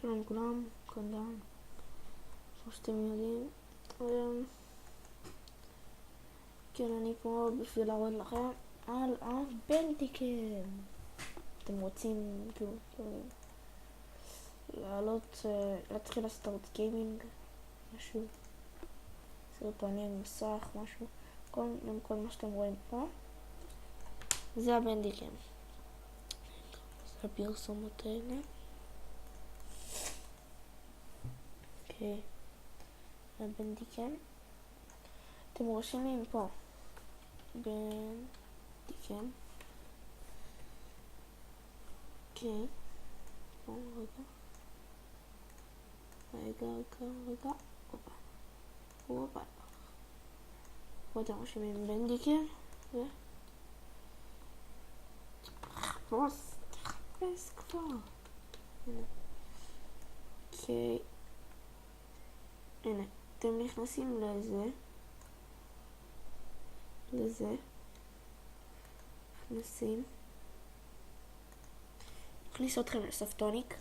שלום לכולם, כמובן, כמו שאתם יודעים. כן, אני פה בשביל להראות לכם על הבנדיקם. אתם רוצים כאילו להתחיל לעשות ערוץ גיימינג, משהו, סרטונים, מסך, משהו, כל מה שאתם רואים פה זה הבנדיקם. זה הפרסומות האלה. אוקיי, הבנדיקם. אתם רושמים פה בנדיקם. אוקיי, רגע, הופה. פה אתם רושמים בנדיקם תחפש כבר. אוקיי, הנה, אתם נכנסים לזה, נכניס אתכם לספטוניק,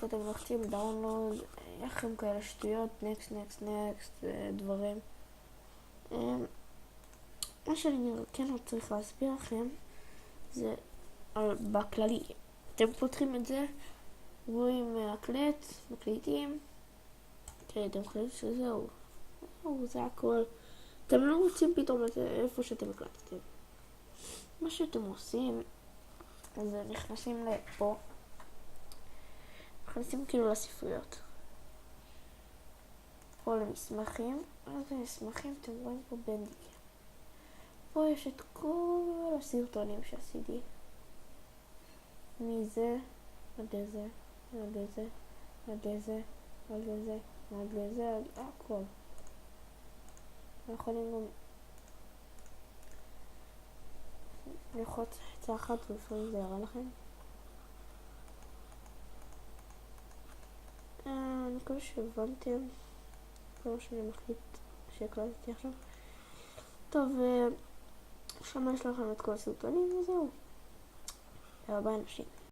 אתם לוחצים דאונלוד, יש לכם כאלה שטויות, נקסט, דברים. מה שאני כן צריך להסביר לכם זה בכללי, אתם פותחים את זה, רואים מקליטים, כן, אתם חושבים שזהו, זה הכל. אתם לא רוצים פתאום איפה שאתם הקלטתם. מה שאתם עושים, אז נכנסים לפה, נכנסים כאילו לספריות, פה למסמכים, אז המסמכים אתם רואים פה בנדיקם. פה יש את כל הסרטונים שעשיתי, מזה עד לזה, הכל. יכולים גם ללחוץ צחת ולפעמים זה יראה לכם. אני מקווה שהבנתם כל מה שאני מחליט שהקלטתי עכשיו. טוב, שם יש לכם את כל הסרטונים וזהו. ביי אנשים.